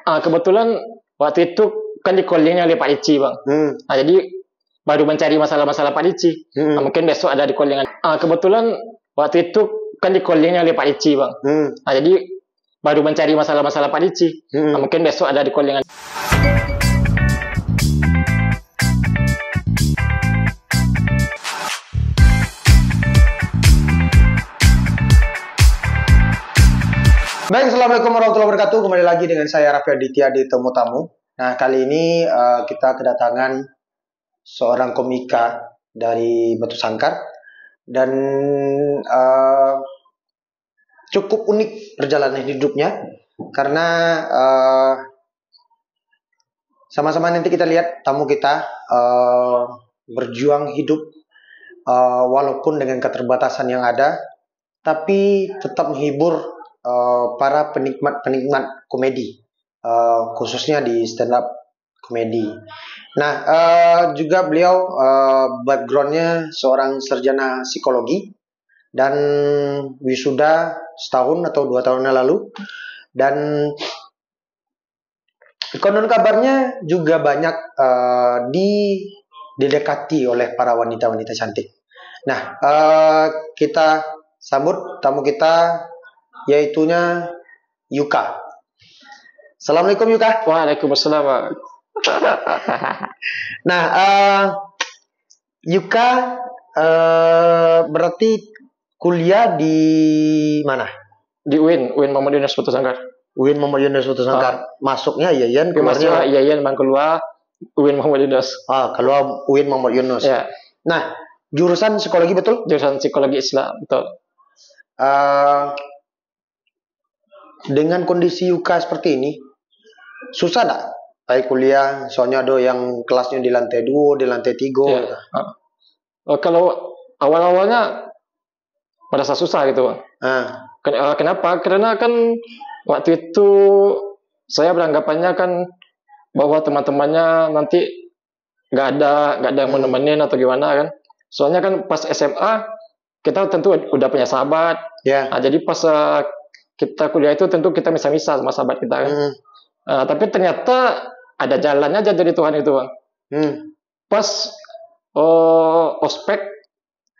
Kebetulan waktu itu kan di callingnya oleh Pak Ici bang. Jadi baru mencari masalah-masalah Pak Ici. Mungkin besok ada di callingan. Kebetulan waktu itu kan di callingnya oleh Pak Ici bang. Jadi baru mencari masalah-masalah Pak Ici. Mungkin besok ada di callingan. Baik, assalamualaikum warahmatullahi wabarakatuh. Kembali lagi dengan saya Raffi Aditya di Temu Tamu. Nah, kali ini kita kedatangan seorang komika dari Batu Sangkar dan cukup unik perjalanan hidupnya karena sama-sama nanti kita lihat tamu kita berjuang hidup walaupun dengan keterbatasan yang ada, tapi tetap menghibur para penikmat komedi, khususnya di stand up komedi. Nah, juga beliau backgroundnya seorang sarjana psikologi dan wisuda setahun atau 2 tahun yang lalu, dan konon kabarnya juga banyak didekati oleh para wanita-wanita cantik. Nah, kita sambut tamu kita, yaitunya Yuka. Assalamualaikum Yuka. Waalaikumsalam. Nah, Yuka berarti kuliah di mana? Di UIN Muhammad Yunus Batu Sangkar. UIN Muhammad Yunus Batu Sangkar. Masuknya IAIN, keluarnya IAIN, bang keluar UIN Muhammad Yunus. Keluar UIN Muhammad Yunus. Ya. Nah, jurusan psikologi betul? Jurusan psikologi Islam, betul. Dengan kondisi Yuka seperti ini, susah tak kayak kuliah? Soalnya ada yang kelasnya di lantai 2, di lantai 3. Ya. Gitu. Kalau awal-awalnya merasa susah gitu, bang. Kenapa? Karena kan waktu itu saya beranggapannya kan bahwa teman-temannya nanti nggak ada yang mau nemenin atau gimana kan. Soalnya kan pas SMA kita tentu udah punya sahabat. Yeah. Nah, jadi pas kita kuliah itu tentu kita misah-misah sama sahabat kita kan. Tapi ternyata ada jalannya aja dari Tuhan itu, bang. Pas ospek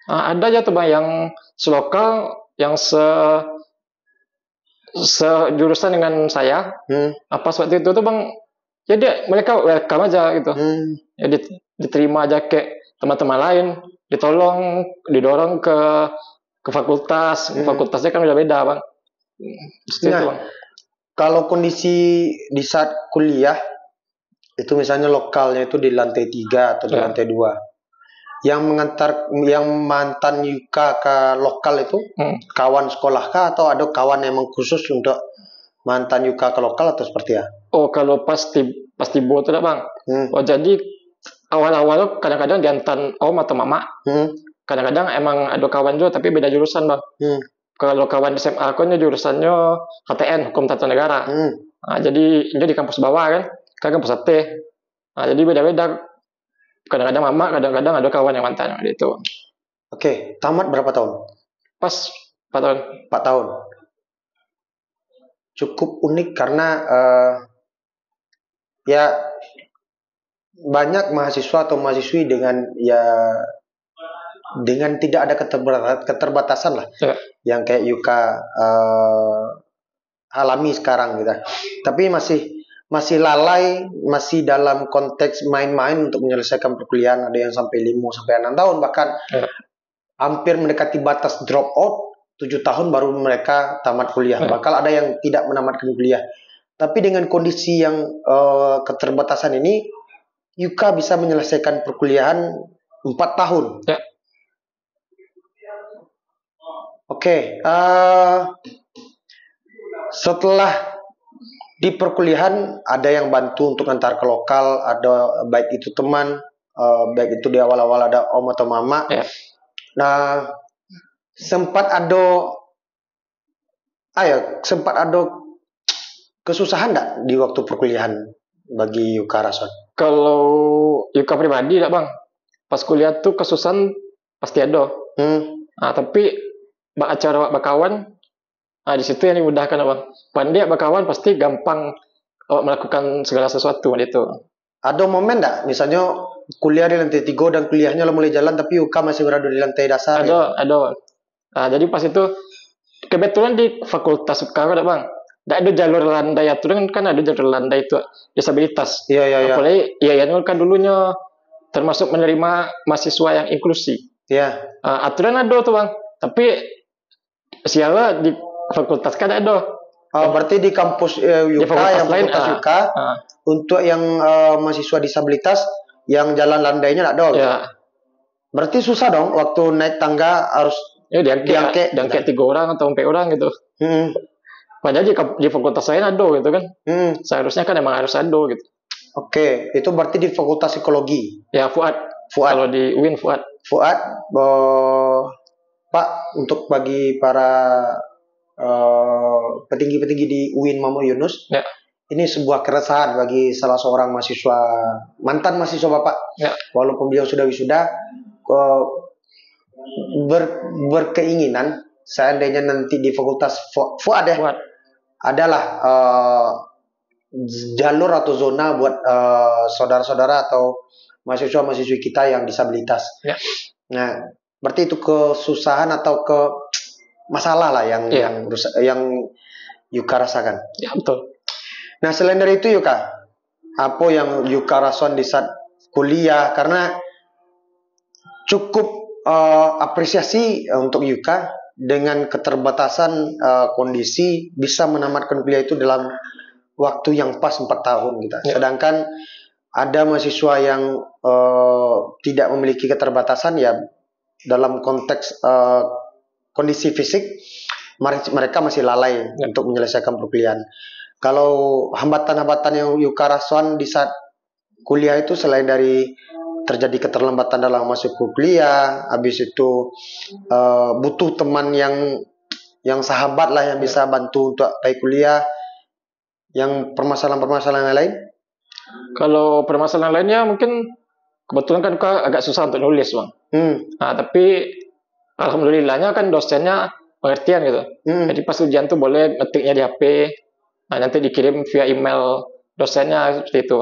ada aja tuh bang yang selokal, yang sejurusan dengan saya. Pas waktu itu tuh bang, ya mereka welcome aja gitu. Ya diterima aja kayak teman-teman lain, didorong ke fakultas. Fakultasnya kan udah beda, bang. Itu, bang. Kalau kondisi di saat kuliah itu misalnya lokalnya itu di lantai 3 atau di lantai 2, yang mantan Yuka ke lokal itu kawan sekolah kah, atau ada kawan yang khusus untuk mantan Yuka ke lokal, atau seperti ya? Kalau pasti buat tuh bang. Jadi awal-awal kadang-kadang diantar om atau mama. Kadang-kadang emang ada kawan juga tapi beda jurusan, bang. Kalau kawan SMA aku jurusannya KTN, Hukum Tata Negara. Jadi dia di kampus bawah kan kampus AT. Jadi beda-beda. Kadang-kadang mama, kadang-kadang ada kawan yang mantan gitu. Oke, tamat berapa tahun? Pas 4 tahun. 4 tahun. Cukup unik karena ya banyak mahasiswa atau mahasiswi dengan tidak ada keterbatasan lah, yang kayak Yuka alami sekarang gitu. Tapi masih lalai, masih dalam konteks main-main untuk menyelesaikan perkuliahan. Ada yang sampai 5 sampai 6 tahun, bahkan hampir mendekati batas drop out, 7 tahun baru mereka tamat kuliah. Bakal ada yang tidak menamatkan kuliah. Tapi dengan kondisi yang keterbatasan ini, Yuka bisa menyelesaikan perkuliahan 4 tahun. Oke, setelah di perkuliahan ada yang bantu untuk antar ke lokal, ada baik itu teman, baik itu di awal-awal ada om atau mama. Nah, sempat ada kesusahan enggak di waktu perkuliahan bagi Yuka Rason? Kalau Yuka pribadi enggak, bang. Pas kuliah tuh kesusahan pasti ada. Tapi acara bakawan, di situ yang dimudahkan, bang. Pandai bakawan pasti gampang melakukan segala sesuatu itu. Ada momen enggak, misalnya kuliah di lantai 3 dan kuliahnya mulai jalan tapi Yuka masih berada di lantai dasar? Ada. Nah, jadi pas itu kebetulan di fakultas sekarang ada bang, tidak ada jalur landai aturan kan ada jalur landai itu disabilitas. Iya. Apalagi ya kan dulunya termasuk menerima mahasiswa yang inklusi. Iya. Aturan ada tuh bang, tapi siapa di fakultas kan ada. Berarti di kampus Yuka yang fakultas Yuka untuk yang mahasiswa disabilitas yang jalan landainya tidak ada. Ya. Berarti susah dong waktu naik tangga harus diangkat 3 orang atau 4 orang gitu. Padahal di fakultas saya ada gitu kan. Seharusnya kan emang harus ada gitu. Oke, itu berarti di fakultas psikologi. Ya Fuad. Kalau di UIN Fuad. Pak, untuk bagi para petinggi-petinggi di UIN Muhammad Yunus, ya. Ini sebuah keresahan bagi salah seorang mahasiswa, mantan mahasiswa Bapak, ya. Walaupun beliau sudah wisuda, berkeinginan seandainya nanti di fakultas Fuad ya, adalah jalur atau zona buat saudara-saudara atau mahasiswa-mahasiswi kita yang disabilitas. Ya. Nah, berarti itu kesusahan atau masalah lah yang Yuka rasakan. Ya betul. Nah selain dari itu Yuka, apa yang Yuka rasakan di saat kuliah? Karena cukup apresiasi untuk Yuka dengan keterbatasan kondisi bisa menamatkan kuliah itu dalam waktu yang pas 4 tahun gitu. Ya. Sedangkan ada mahasiswa yang tidak memiliki keterbatasan ya dalam konteks kondisi fisik mereka masih lalai untuk menyelesaikan perkuliahan. Kalau hambatan-hambatan yang Yuka rasakan di saat kuliah itu selain dari terjadi keterlambatan dalam masuk kuliah, habis itu butuh teman yang sahabat lah yang bisa bantu untuk baik kuliah, yang permasalahan-permasalahan lain. Kalau permasalahan lainnya mungkin kebetulan kan agak susah untuk nulis bang. Nah, tapi alhamdulillahnya kan dosennya pengertian gitu. Jadi pas ujian tuh boleh ngetiknya di HP, nah nanti dikirim via email dosennya seperti itu.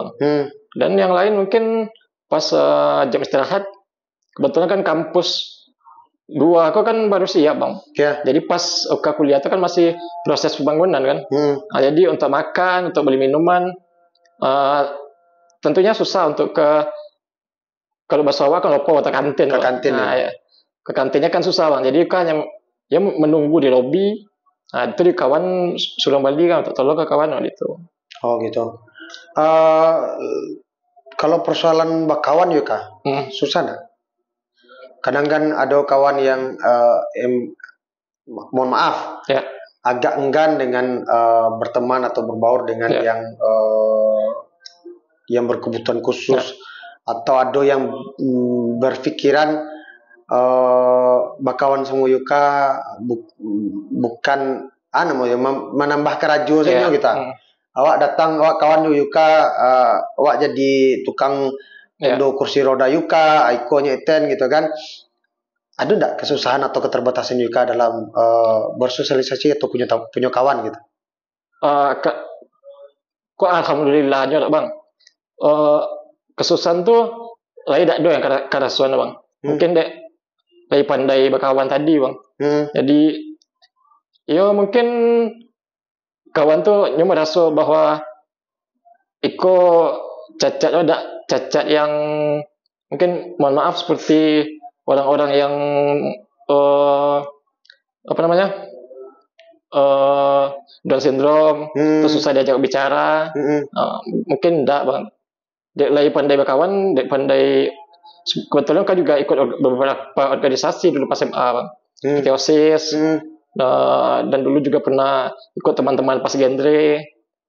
Dan yang lain mungkin pas jam istirahat, kebetulan kan kampus 2 aku kan baru siap bang. Yeah. Jadi pas kuliah itu kan masih proses pembangunan kan. Nah, jadi untuk makan, untuk beli minuman, tentunya susah untuk kalau bahasa Jawa kan ke kantin. Ke kantin. Nah, ya. Ke kantinnya kan susah bang. Jadi kan yang menunggu di lobi. Nah, itu di kawan suruh balik kan untuk tolong ke kawan gitu. Oh gitu. Kalau persoalan kawan Yuka, susah nggak? Kadang kan ada kawan yang mohon maaf, ya, agak enggan dengan berteman atau berbaur dengan yang berkebutuhan khusus, atau ada yang berpikiran bakawan sama Yuka bukan menambah kerajuannya kita. Awak datang, awak kawan Yuka, awak jadi tukang untuk kursi roda Yuka, ikonnya Eten gitu kan. Ada enggak kesusahan atau keterbatasan Yuka dalam bersosialisasi atau punya kawan gitu? Kok alhamdulillahnya bang. Kesusahan tuh lain tak ada yang karasuan bang. Mungkin dari pandai berkawan tadi bang. Jadi ya mungkin kawan tuh merasa bahwa Iko cacat yang mungkin mohon maaf seperti orang-orang yang Down syndrome, terus susah diajak bicara, mungkin enggak bang. Dek lagi pandai berkawan, dek pandai kebetulan kan juga ikut beberapa organisasi dulu pas SMA bang, OSIS, dan dulu juga pernah ikut teman-teman pas genre.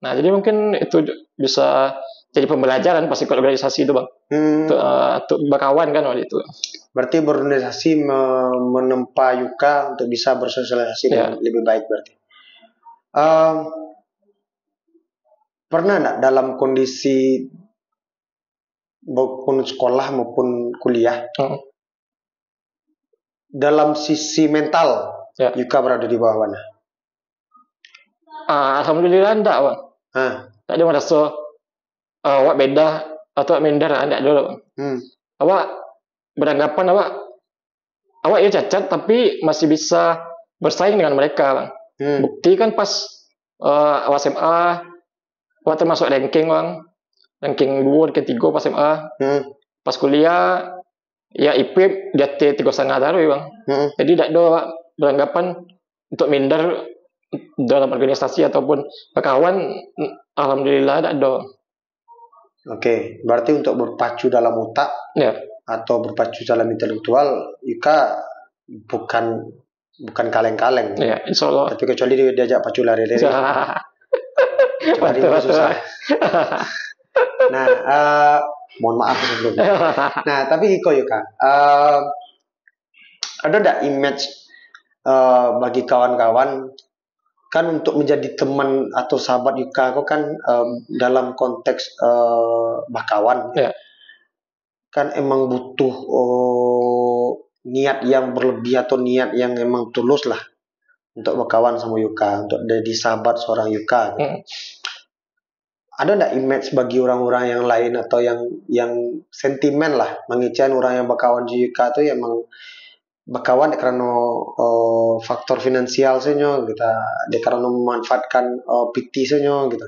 Nah jadi mungkin itu bisa jadi pembelajaran pas ikut organisasi itu bang, untuk berkawan kan waktu itu. Berarti berorganisasi menempa Yuka untuk bisa bersosialisasi lebih baik berarti. Pernah enggak dalam kondisi maupun sekolah maupun kuliah dalam sisi mental Yuka berada di bawah mana? Alhamdulillah enggak bang. tak ada merasa awak beda atau minder, ada dulu. Awak beranggapan awak ya cacat tapi masih bisa bersaing dengan mereka, Bang. Bukti kan pas awak SMA, awak termasuk ranking, Bang. Ranking 2, ranking 3 pas SMA. Pas kuliah ya IP di atas 3,5 taruh, Bang. Jadi tak ada awak beranggapan untuk minder dalam organisasi ataupun berkawan. Alhamdulillah tak ada. Oke, berarti untuk berpacu dalam otak atau berpacu dalam intelektual, Yuka bukan kaleng-kaleng. Ya, insya Allah. Tapi kecuali dia diajak pacu lari-lari. Kecuali itu susah. Nah, mohon maaf sebelumnya. Nah, tapi Iko Yuka, ada enggak image bagi kawan-kawan kan untuk menjadi teman atau sahabat Yuka, kok kan dalam konteks bakawan, kan emang butuh niat yang berlebih atau niat yang emang tulus lah untuk berkawan sama Yuka, untuk jadi sahabat seorang Yuka. Ada enggak image bagi orang-orang yang lain atau yang sentimen lah mengecewakan orang yang berkawan di Yuka itu emang berkawan karena faktor finansial saja gitu, dia karena memanfaatkan PT saja gitu.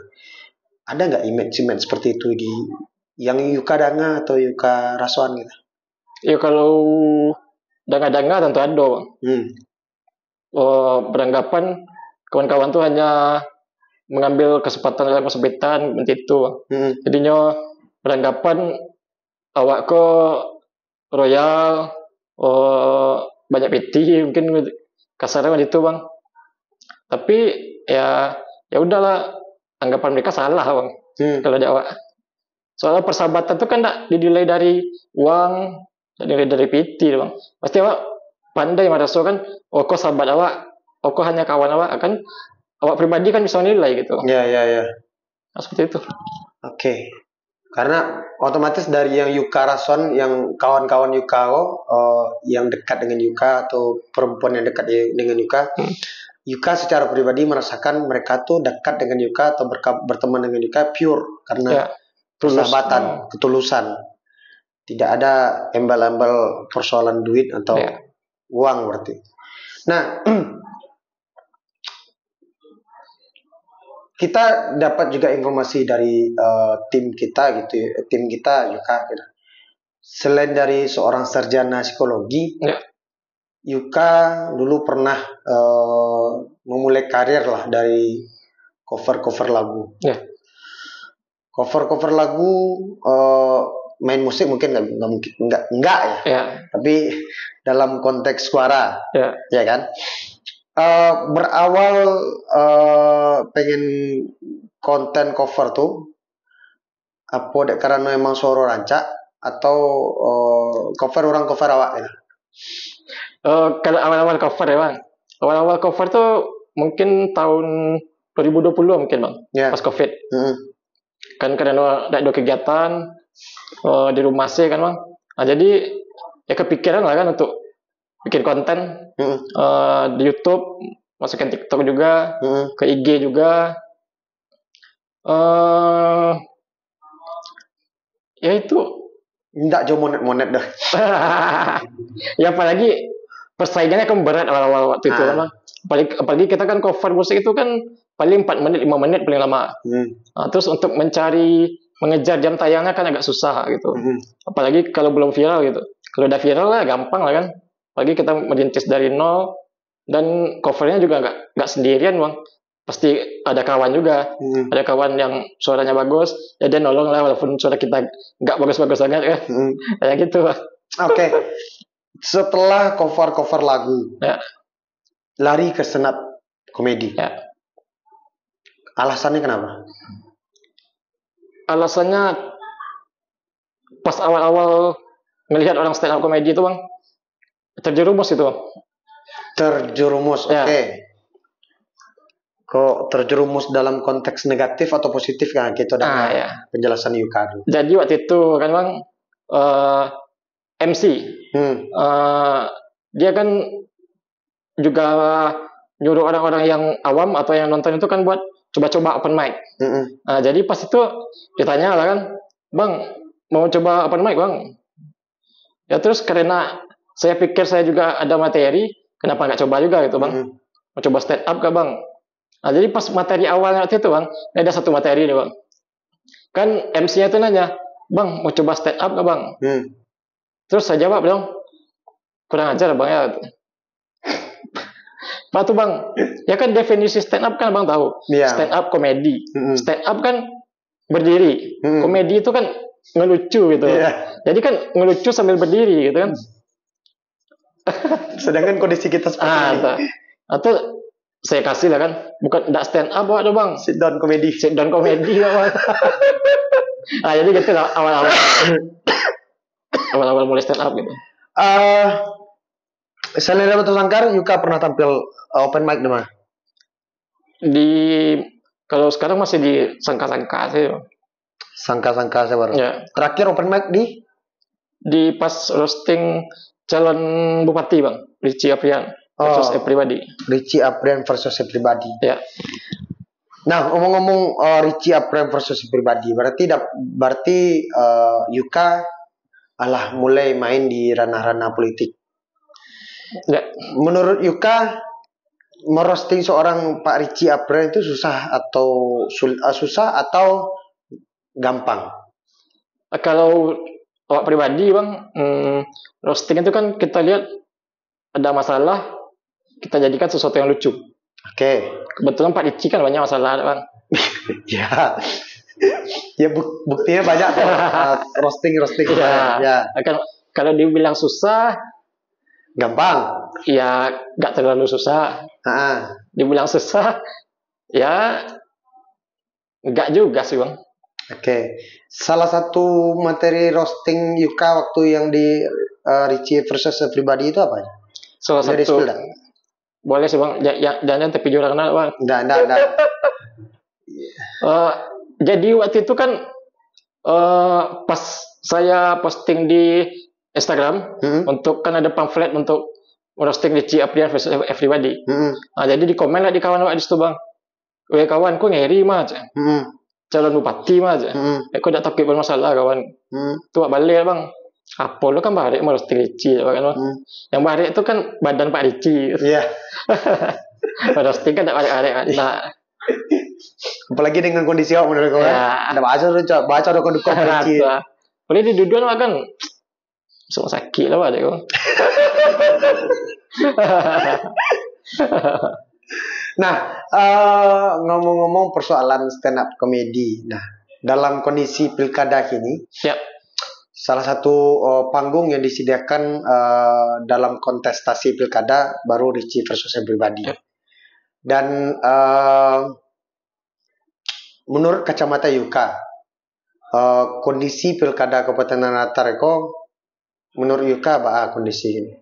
Ada nggak image seperti itu di yang Yuka Danga atau Yuka Rasuan gitu? Ya kalau Danga-Danga tentu ada. Beranggapan kawan-kawan tuh hanya mengambil kesempatan dalam kesempitan seperti itu. Jadinya beranggapan awak ke royal, banyak PT mungkin kasarnya gitu, Bang. Tapi ya udahlah, anggapan mereka salah, Bang. Kalau ada awak. Soalnya persahabatan itu kan tak dinilai dari uang, tak dinilai dari PT, Bang. Pasti awak pandai merasa kan, kok sahabat awak, kok hanya kawan awak, kan awak pribadi kan bisa nilai gitu. Ya. Nah, seperti itu. Oke. Karena otomatis dari yang Yuka Rasuan, yang kawan-kawan Yuka yang dekat dengan Yuka atau perempuan yang dekat dengan Yuka, Yuka secara pribadi merasakan mereka tuh dekat dengan Yuka atau berteman dengan Yuka pure karena persahabatan, ketulusan. Tidak ada embel-embel persoalan duit atau uang berarti. Nah, kita dapat juga informasi dari tim kita gitu, tim kita Yuka gitu. Selain dari seorang sarjana psikologi, Yuka dulu pernah memulai karir lah dari cover lagu. Cover lagu, main musik mungkin nggak ya. Tapi dalam konteks suara, ya kan. Berawal pengen konten cover tuh apa karena memang suara rancak atau cover awak ya? Kalau awal-awal cover ya, Bang. Awal-awal cover tuh mungkin tahun 2020 mungkin, Bang. Pas Covid. Kan karena ada kegiatan di rumah sih kan, Bang. Nah, jadi ya kepikiran lah kan untuk bikin konten di YouTube, masukin TikTok juga, ke IG juga. Ya itu enggak jauh monet dah. Ya apalagi persaingannya kan berat awal-awal waktu itu, Bang. Apalagi kita kan cover musik itu kan paling 4 menit 5 menit paling lama. Nah, terus untuk mengejar jam tayangnya kan agak susah gitu. Apalagi kalau belum viral gitu. Kalau udah viral lah gampang lah kan. Apalagi kita merintis dari nol dan covernya juga nggak sendirian, Bang. Pasti ada kawan juga. Ada kawan yang suaranya bagus, ya dia nolong lah walaupun suara kita nggak bagus-bagus banget kan. Kayak gitu, Bang. Oke. Setelah cover lagu, lari ke senap komedi. Alasannya kenapa? Alasannya pas awal-awal ngelihat orang stand up komedi itu, Bang, terjerumus itu. Terjerumus, oke. Kok terjerumus dalam konteks negatif atau positif kan? Gitu penjelasan Yuka. Jadi waktu itu kan, Bang, MC, dia kan juga nyuruh orang-orang yang awam atau yang nonton itu kan buat coba-coba open mic. Nah, jadi pas itu ditanya lah kan, bang mau coba open mic bang? Ya terus karena saya pikir saya juga ada materi, kenapa nggak coba juga gitu bang? Mau coba stand up gak bang? Nah jadi pas materi awalnya waktu itu bang, ada satu materi nih bang. Kan MC-nya tuh nanya, bang mau coba stand up gak bang? Terus saya jawab dong, kurang ajar bang ya. Pak tuh bang, ya kan definisi stand up kan bang tahu, stand up komedi, stand up kan berdiri, komedi itu kan ngelucu gitu, jadi kan ngelucu sambil berdiri gitu kan. Sedangkan kondisi kita seperti ini. Atau saya kasih lah kan, bukan tidak stand up ada bang, sit down komedi ya bang. Nah jadi gitu lah awal-awal mulai stand up gitu. Selain dari Batu Sangkar, Yuka pernah tampil open mic di mana? Kalau sekarang masih di Sangka-Sangka sih. Sangka-Sangka saya baru. Ya. Terakhir open mic di pas roasting calon bupati bang, Richie Aprian versus Everybody. Richie Aprian versus Everybody. Ya. Nah, ngomong-ngomong Richie Aprian versus Everybody, berarti Yuka mulai main di ranah-ranah politik. Ya. Menurut Yuka, merosting seorang Pak Richie Aprian itu susah atau gampang? Kalau awak pribadi bang, roasting itu kan kita lihat ada masalah, kita jadikan sesuatu yang lucu. Oke. Kebetulan Pak Richie kan banyak masalah bang. Ya buktinya banyak tuh. roasting. Ya. Kalau dibilang susah, gampang. Ya nggak terlalu susah. Dibilang susah, ya nggak juga sih bang. Oke. Salah satu materi roasting Yuka waktu yang di Richie versus Everybody itu apa? Salah satu. Boleh sih bang. Jangan tapi jurang bang. Nggak. Jadi waktu itu kan pas saya posting di Instagram untuk kan ada pamflet untuk roasting Richie Aprian versus Everybody. Nah, jadi di komen lah di kawan awak di situ bang. Weh kawan, kau ngeri mah aja. Calon bupati mah aja. Kau tak takut bermasalah kawan. Tuak balik bang. Apa lo kan balik mau roasting Richie kan? Yang balik itu kan badan Pak Richie. Iya. Roasting kan tak balik. Nah. Apalagi dengan kondisi awak menurut kau ya. Ada baca ada kondukung Richie. Boleh diduduan lah kan. Semua sakit lah pada kau. Nah, ngomong-ngomong persoalan stand up komedi. Nah, dalam kondisi pilkada ini, salah satu panggung yang disediakan dalam kontestasi pilkada baru Richie versus Everybody. Dan menurut kacamata Yuka, kondisi pilkada Kabupaten Tanah Datar menurut Yuka apa kondisi ini?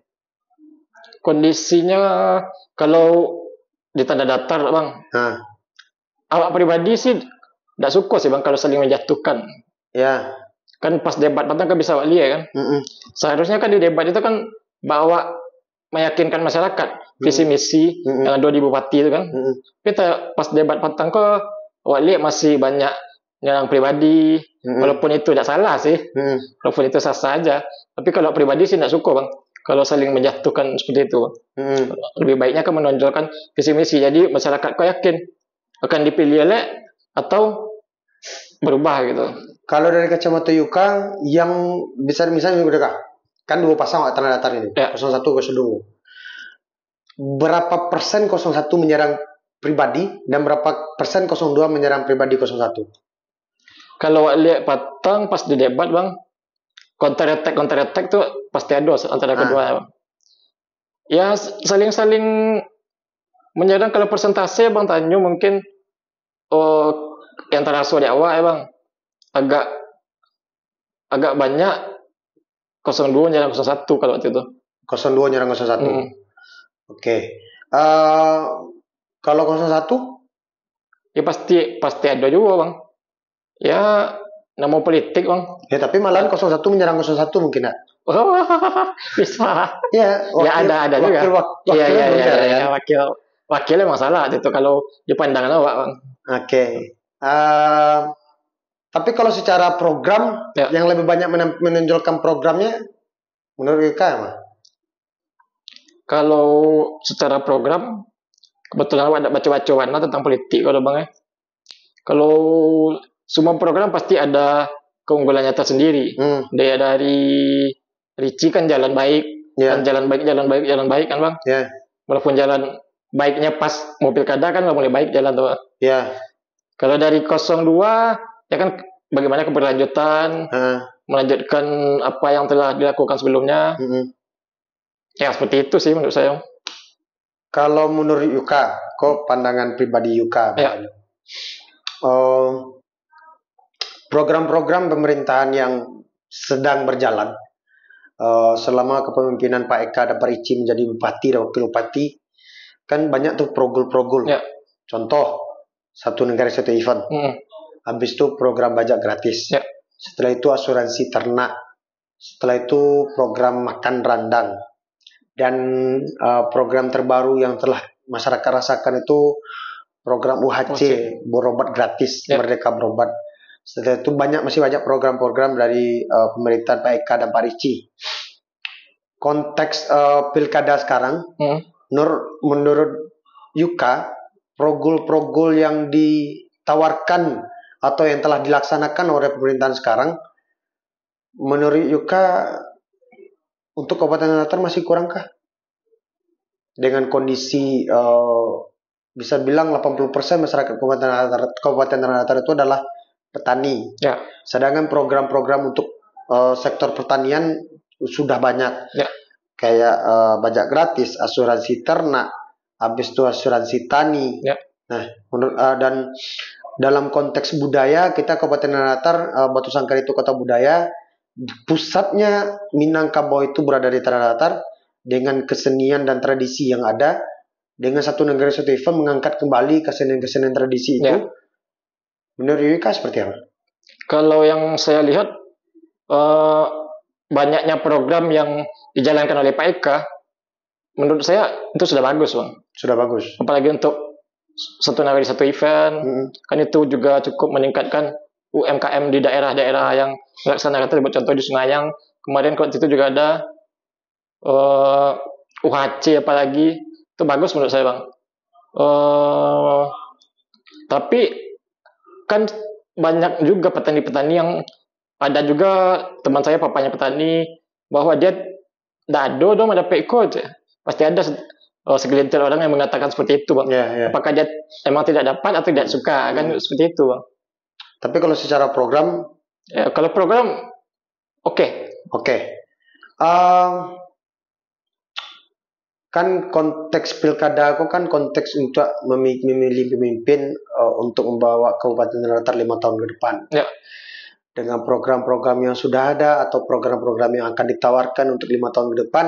Kondisinya kalau di Tanah Datar bang, awak pribadi sih tidak suka sih bang kalau saling menjatuhkan. Ya. Kan pas debat patang kan bisa awak lihat kan. Seharusnya kan di debat itu kan bawa meyakinkan masyarakat visi misi yang ada di bupati itu kan. Kita pas debat patang kok awak lihat masih banyak nyerang pribadi, walaupun itu tidak salah sih, walaupun itu sah saja. Tapi kalau pribadi sih tidak suka bang. Kalau saling menjatuhkan seperti itu, lebih baiknya kan menonjolkan visi misi. Jadi masyarakat kau yakin akan dipilih oleh atau berubah gitu. Kalau dari kacamata Yuka, yang bisa misalnya kan dua pasang Tanah Datar ini, 01, 02. Berapa persen 01 menyerang pribadi dan berapa persen 02 menyerang pribadi 01? Kalau lihat patang pas di debat bang, counter attack tuh pasti ada antara kedua bang. Ya saling menyerang. Kalau persentase bang Tanyo mungkin yang terasa di awal bang agak banyak 02 nyerang 01 kalau waktu itu. 02 nyerang 01. Oke. Kalau 01 ya pasti ada juga bang. Ya nama politik bang. Ya tapi malahan 01 menyerang 01 mungkin nak. Bisa. Ya ada juga. Iya wakilnya masalah itu kalau dipandang awak bang. Oke. Tapi kalau secara program, yang lebih banyak menonjolkan programnya, menurut Yuka apa? Kalau secara program, kebetulan ada baca-baca warna tentang politik kalau Bang ya. Kalau semua program pasti ada keunggulannya tersendiri. Dari Ricci kan jalan baik, kan jalan baik kan Bang. Walaupun jalan baiknya pas mau pilkada kan nggak mulai baik jalan tuh. Kalau dari 02 ya kan bagaimana keberlanjutan, melanjutkan apa yang telah dilakukan sebelumnya. Ya seperti itu sih menurut saya. Kalau menurut Yuka, kok pandangan pribadi Yuka? Program-program pemerintahan yang sedang berjalan selama kepemimpinan Pak Eka dan Pak Ricci menjadi bupati dan wakil bupati, kan banyak tuh progul-progul. Contoh, satu negara satu event. Habis itu program bajak gratis. Setelah itu asuransi ternak. Setelah itu program makan randang. Dan program terbaru yang telah masyarakat rasakan itu program UHC, berobat gratis, Merdeka Berobat. Setelah itu masih banyak program-program dari pemerintahan Pak Eka dan Pak Ricci. Konteks pilkada sekarang, menurut Yuka, progul-progul yang ditawarkan atau yang telah dilaksanakan oleh pemerintahan sekarang, menurut Yuka untuk Kabupaten Tanah Datar masih kurangkah? Dengan kondisi bisa bilang 80% masyarakat Kabupaten Tanah Datar itu adalah petani. Sedangkan program-program untuk sektor pertanian sudah banyak. Kayak bajak gratis, asuransi ternak, habis itu asuransi tani. Nah, dan dalam konteks budaya, kita Kabupaten Tanah Datar, Batu Sangkar itu kota budaya, pusatnya Minangkabau itu berada di Tanah Datar, dengan kesenian dan tradisi yang ada, dengan satu negara satu event mengangkat kembali kesenian-kesenian tradisi itu. Menurut Yuka seperti apa? Kalau yang saya lihat, banyaknya program yang dijalankan oleh Pak Eka, menurut saya itu sudah bagus Bang. Sudah bagus. Apalagi untuk satu negara satu event, kan itu juga cukup meningkatkan UMKM di daerah-daerah yang melaksanakan itu. Contoh di Sungayang kemarin waktu itu juga ada UHC, apalagi itu bagus menurut saya Bang. Tapi kan banyak juga petani-petani yang ada juga teman saya papanya petani, bahwa dia dado dong ada peko aja. Pasti ada segelintir orang yang mengatakan seperti itu Bang. Apakah dia emang tidak dapat atau tidak suka, kan seperti itu Bang. Tapi kalau secara program, kalau program oke. Kan konteks pilkada aku kan konteks untuk memilih pemimpin untuk membawa Kabupaten Tanah Datar 5 tahun ke depan. Dengan program-program yang sudah ada atau program-program yang akan ditawarkan untuk 5 tahun ke depan,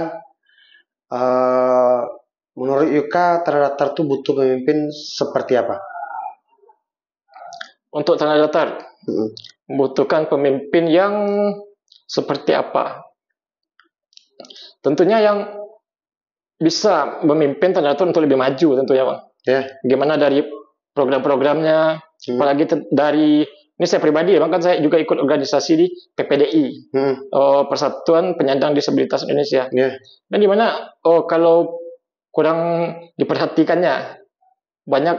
menurut Yuka Tanah Datar itu butuh pemimpin seperti apa? Untuk Tanah Datar membutuhkan pemimpin yang seperti apa? Tentunya yang bisa memimpin Tanah Datar untuk lebih maju tentunya Bang. Gimana dari program-programnya, apalagi dari ini saya pribadi ya Bang, kan saya juga ikut organisasi di PPDI, Persatuan Penyandang Disabilitas Indonesia. Dan dimana kalau kurang diperhatikannya, banyak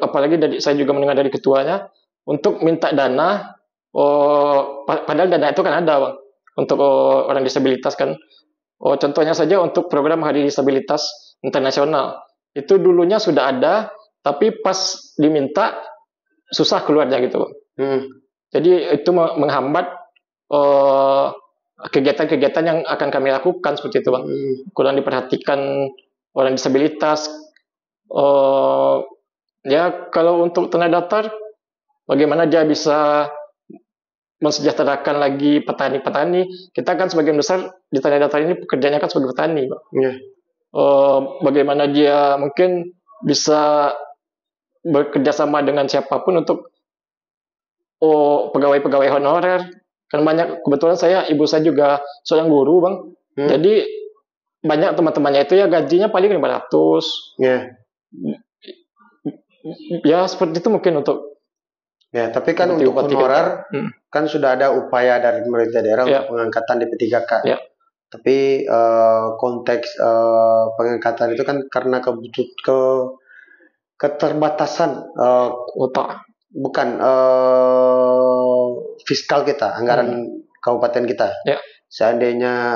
apalagi dari saya juga mendengar dari ketuanya untuk minta dana, padahal dana itu kan ada Bang untuk orang disabilitas kan. Contohnya saja untuk program Hari Disabilitas Internasional, itu dulunya sudah ada, tapi pas diminta susah keluarnya gitu Bang. Jadi itu menghambat kegiatan-kegiatan yang akan kami lakukan seperti itu Bang. Kurang diperhatikan orang disabilitas. Ya kalau untuk Tanah Datar, bagaimana dia bisa mensejahterakan lagi petani-petani. Kita kan sebagian besar di Tanah Datar ini pekerjaannya kan sebagai petani Bang. Bagaimana dia mungkin bisa bekerja sama dengan siapapun untuk pegawai-pegawai honorer. Kan banyak, kebetulan ibu saya juga seorang guru Bang. Jadi banyak teman-temannya itu ya gajinya paling 500. Ya seperti itu mungkin untuk. Ya, tapi kan untuk honorer kan sudah ada upaya dari pemerintah daerah untuk pengangkatan DP3K. Ya. Tapi konteks pengangkatan itu kan karena keterbatasan kuota, bukan fiskal kita, anggaran kabupaten kita. Ya. Seandainya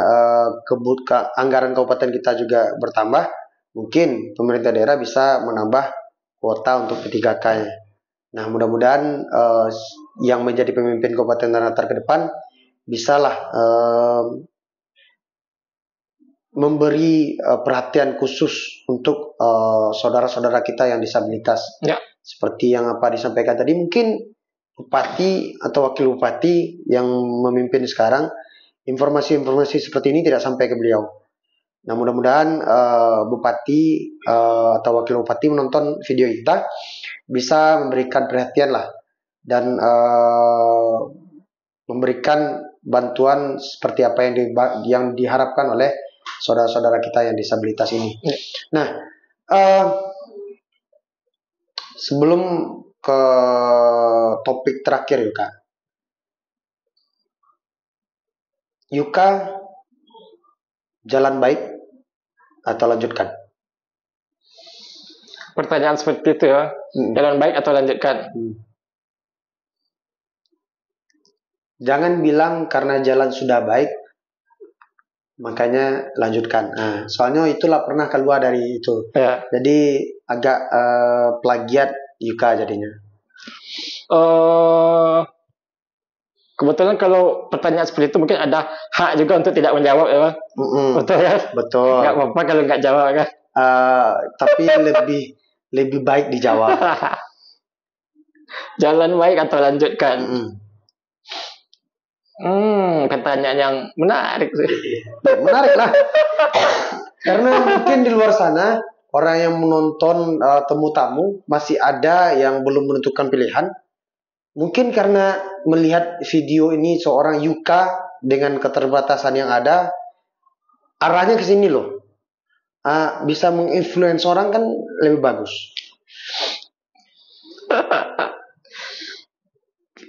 anggaran kabupaten kita juga bertambah, mungkin pemerintah daerah bisa menambah kuota untuk P3K-nya. Nah, mudah-mudahan yang menjadi pemimpin Kabupaten Ternate ke depan bisalah memberi perhatian khusus untuk saudara-saudara kita yang disabilitas. Ya. Seperti yang apa disampaikan tadi, mungkin bupati atau wakil bupati yang memimpin sekarang, informasi-informasi seperti ini tidak sampai ke beliau. Nah, mudah-mudahan bupati atau wakil bupati menonton video kita bisa memberikan perhatian lah dan memberikan bantuan seperti apa yang diharapkan oleh saudara-saudara kita yang disabilitas ini. Nah, sebelum ke topik terakhir Yuka, jalan baik atau lanjutkan? Pertanyaan seperti itu ya. Jalan baik atau lanjutkan? Jangan bilang karena jalan sudah baik makanya lanjutkan. Nah, soalnya itulah pernah keluar dari itu. Ya. Jadi agak plagiat Yuka jadinya. Kebetulan kalau pertanyaan seperti itu mungkin ada hak juga untuk tidak menjawab ya. Betul ya? Betul. Gak apa-apa kalau nggak jawab kan. Tapi lebih baik dijawab. Jalan baik atau lanjutkan? Pertanyaan yang menarik sih. Menarik lah. Karena mungkin di luar sana orang yang menonton temu-tamu masih ada yang belum menentukan pilihan. Mungkin karena melihat video ini seorang Yuka dengan keterbatasan yang ada, arahnya ke sini loh. Bisa menginfluence orang kan lebih bagus.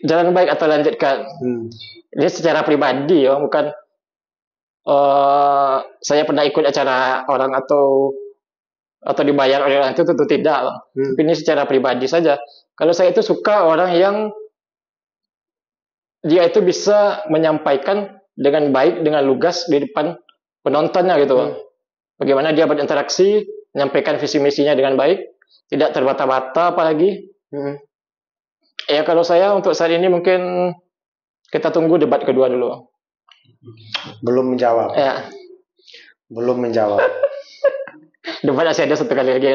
Jalan baik atau lanjutkan? Ini secara pribadi ya, bukan saya pernah ikut acara orang atau dibayar oleh orang itu tentu tidak. Tapi ini secara pribadi saja. Kalau saya itu suka orang yang dia itu bisa menyampaikan dengan baik, dengan lugas di depan penontonnya gitu. Bagaimana dia berinteraksi, menyampaikan visi misinya dengan baik, tidak terbata-bata apalagi. Ya kalau saya untuk saat ini mungkin kita tunggu debat kedua dulu. Belum menjawab. Ya. Belum menjawab. Debat masih ada satu kali lagi.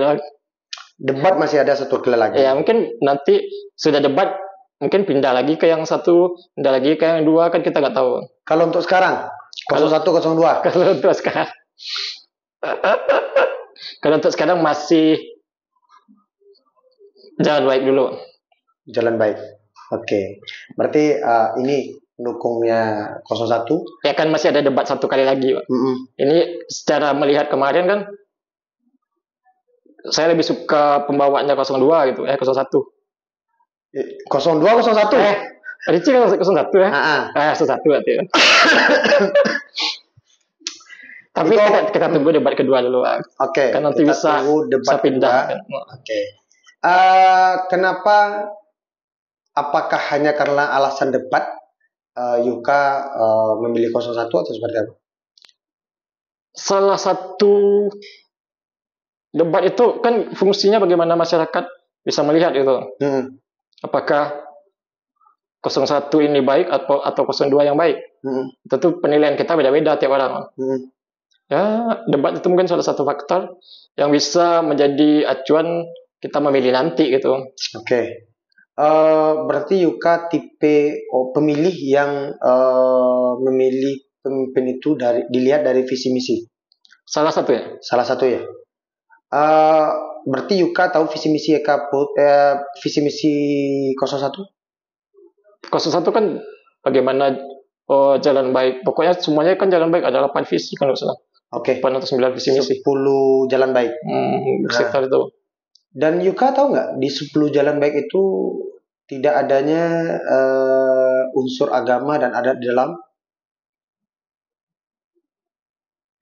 Debat masih ada satu kali lagi. Ya mungkin nanti sudah debat, mungkin pindah lagi ke yang satu, pindah lagi ke yang dua, kan kita nggak tahu. Kalau untuk sekarang, 01, 02. Kalau untuk sekarang. Kalau untuk sekarang masih jalan baik dulu. Jalan baik. Oke. Berarti ini pendukungnya 01. Ya kan masih ada debat satu kali lagi, Pak. Ini secara melihat kemarin kan saya lebih suka pembawaannya 02 gitu, 01. 02, 01. Ricci kan 01 ya? 01 berarti ya. Tapi kita tunggu debat kedua dulu. Oke. Kan nanti bisa pindah. Oke. Kenapa? Apakah hanya karena alasan debat Yuka memilih 01 atau seperti apa? Salah satu debat itu kan fungsinya bagaimana masyarakat bisa melihat itu. Apakah 01 ini baik atau 02 yang baik? Tentu penilaian kita beda-beda tiap orang. Ya, debat itu mungkin salah satu faktor yang bisa menjadi acuan kita memilih nanti gitu. Oke. Berarti Yuka tipe pemilih yang memilih pemimpin itu dilihat dari visi misi. Salah satu ya. Salah satu ya. Berarti Yuka tahu visi misi visi misi 01? 01 kan bagaimana jalan baik. Pokoknya semuanya kan jalan baik, ada 8 visi kalau salah. Oke. 8 atau 9 visi misi. 10 jalan baik. Sekitar itu. Dan Yuka tahu nggak di 10 jalan baik itu tidak adanya unsur agama dan adat di dalam?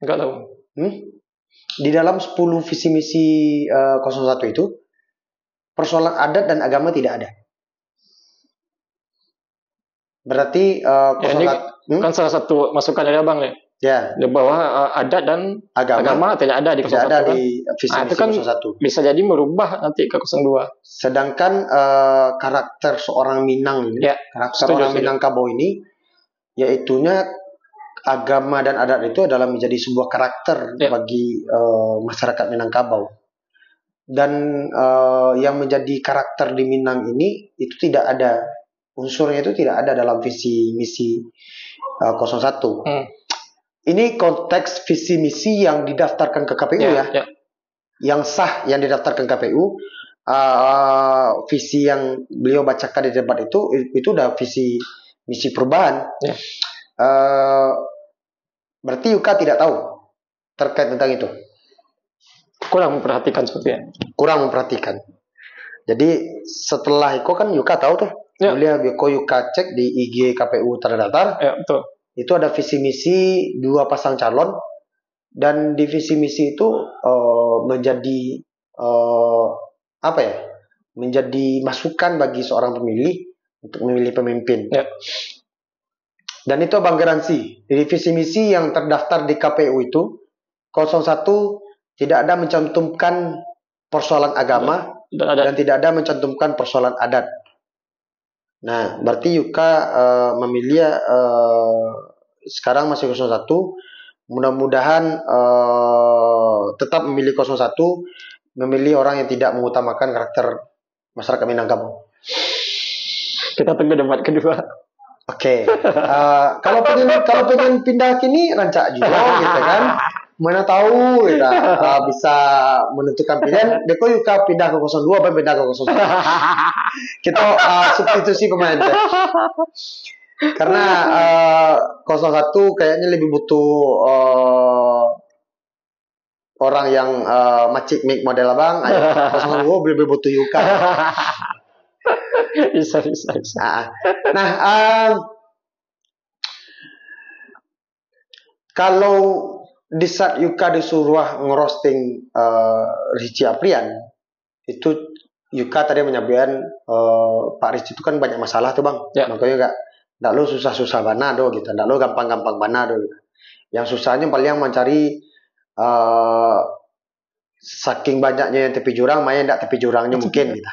Enggak tahu. Di dalam 10 visi misi 01 itu persoalan adat dan agama tidak ada. Berarti ini kan salah satu masukan dari Abang nih. Ya. Bahwa adat dan agama tidak ada di 01 ada kan? Di visi misi itu kan 01. Bisa jadi merubah nanti ke 02. Sedangkan karakter seorang Minang ini, karakter orang Minangkabau ini, yaitunya agama dan adat itu adalah menjadi sebuah karakter bagi masyarakat Minangkabau. Dan yang menjadi karakter di Minang ini itu tidak ada unsurnya, itu tidak ada dalam visi misi 01. Ini konteks visi misi yang didaftarkan ke KPU yang sah, yang didaftarkan KPU. Visi yang beliau bacakan di debat itu udah visi misi perubahan. Berarti Yuka tidak tahu terkait tentang itu. Kurang memperhatikan sepertinya. Kurang memperhatikan. Jadi setelah itu kan Yuka tahu tuh. Boleh Yuka cek di IG KPU terdaftar. Betul. Itu ada visi misi 2 pasang calon, dan di visi misi itu menjadi menjadi masukan bagi seorang pemilih untuk memilih pemimpin. Dan itu Abang garansi di visi misi yang terdaftar di KPU itu 01 tidak ada mencantumkan persoalan agama dan tidak ada mencantumkan persoalan adat. Nah, berarti Yuka memilih sekarang masih 01. Mudah-mudahan tetap memilih 01, memilih orang yang tidak mengutamakan karakter masyarakat Minangkabau. Kita tunggu debat kedua. Oke. Kalau pengen pindah kini rancak juga gitu kan. Mana tahu kita bisa menentukan pilihan. Deko Yuka pindah ke 02 apa pindah ke 01. Kita substitusi pemain. Karena 01 kayaknya lebih butuh orang yang macik mik model Abang. 02 lebih butuh Yuka. Bisa. Nah, kalau di saat Yuka disuruh ngerosting Richie Aprian, itu Yuka tadi menyampaikan Pak Richie itu kan banyak masalah tuh Bang. Makanya nggak lo susah-susah banado gitu, nggak lo gampang-gampang banado gitu. Yang susahnya paling mencari saking banyaknya yang tepi jurang, main nggak tepi jurangnya mungkin gitu.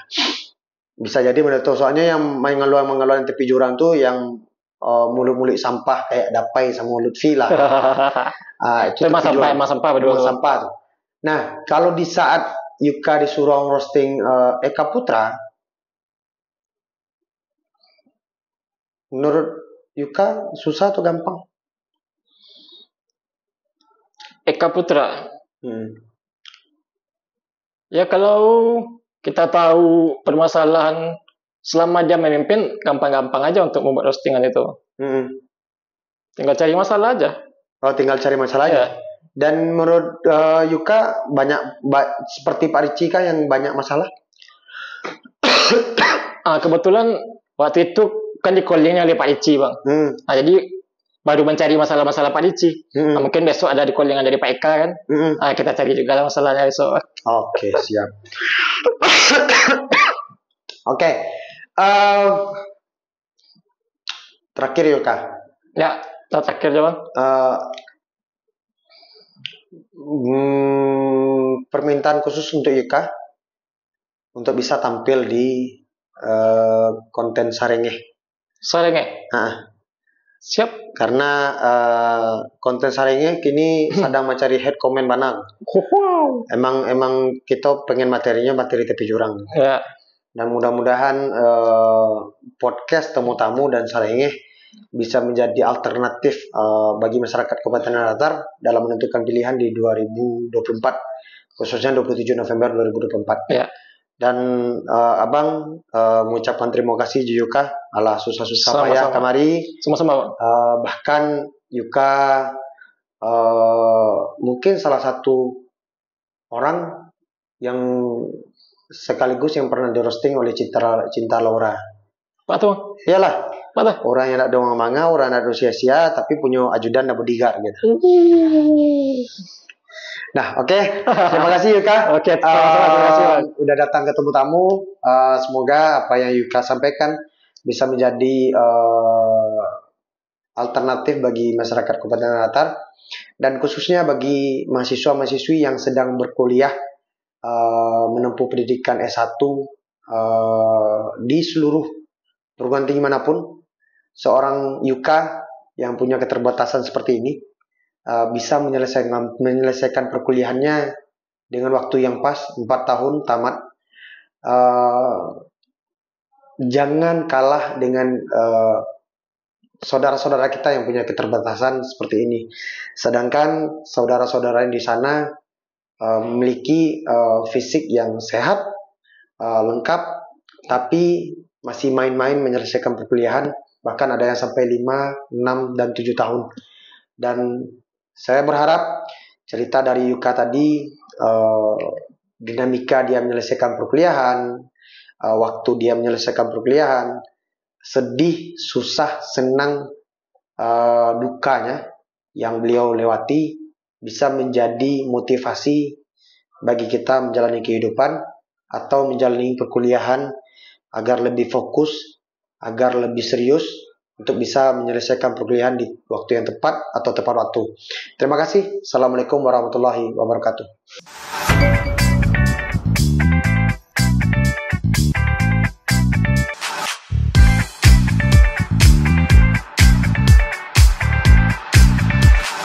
Bisa jadi menurut soalnya yang main ngeluar yang tepi jurang tuh yang mulut-mulut sampah kayak Dapai sama Lutfi lah. Itu emang sampah tuh. Nah, kalau di saat Yuka disuruh roasting Eka Putra, menurut Yuka susah atau gampang? Eka Putra. Ya kalau kita tahu permasalahan selama dia memimpin, gampang-gampang aja untuk membuat roastingan itu. Tinggal cari masalah aja. Tinggal cari masalah aja. Dan menurut Yuka seperti Pak Richie kah yang banyak masalah? Kebetulan waktu itu kan di callingnya oleh Pak Richie Bang. Jadi baru mencari masalah-masalah Pak Richie. Mungkin besok ada di callingan dari Pak Eka kan. Kita cari juga masalahnya besok. Oke, siap. Oke. Terakhir Yuka. Ya, terakhir aja Bang. Permintaan khusus untuk Yuka untuk bisa tampil di konten Sarengeh. Siap. Karena konten Sarengeh kini sedang mencari head comment banang. Emang kita pengen materi tepi jurang. Dan mudah-mudahan podcast Temu-Tamu dan Sarengeh bisa menjadi alternatif bagi masyarakat Kabupaten Datar dalam menentukan pilihan di 2024, khususnya 27 November 2024. Dan Abang mengucapkan terima kasih Yuka ala susah-susah payah kamari. Sama-sama. Bahkan Yuka mungkin salah satu orang yang sekaligus yang pernah di roasting oleh Cinta Laura. Pak tuh? Iyalah. Mana? Orang yang nak doang manga, orang yang nak sia-sia, tapi punya ajudan dan bodyguard gitu. Nah, oke. Terima kasih Yuka. Oke, terima kasih. Udah datang ketemu tamu. Semoga apa yang Yuka sampaikan bisa menjadi alternatif bagi masyarakat Kabupaten Latar dan khususnya bagi mahasiswa-mahasiswi yang sedang berkuliah menempuh pendidikan S1 di seluruh perguruan tinggi manapun. Seorang Yuka yang punya keterbatasan seperti ini bisa menyelesaikan perkuliahannya dengan waktu yang pas, 4 tahun tamat. Jangan kalah dengan saudara-saudara kita yang punya keterbatasan seperti ini. Sedangkan saudara-saudara yang di sana memiliki fisik yang sehat, lengkap, tapi masih main-main menyelesaikan perkuliahan. Bahkan ada yang sampai 5, 6, dan 7 tahun. Dan saya berharap cerita dari Yuka tadi, dinamika dia menyelesaikan perkuliahan, waktu dia menyelesaikan perkuliahan, sedih, susah, senang, dukanya yang beliau lewati bisa menjadi motivasi bagi kita menjalani kehidupan atau menjalani perkuliahan agar lebih fokus, agar lebih serius untuk bisa menyelesaikan perkuliahan di waktu yang tepat atau tepat waktu. Terima kasih. Assalamualaikum warahmatullahi wabarakatuh.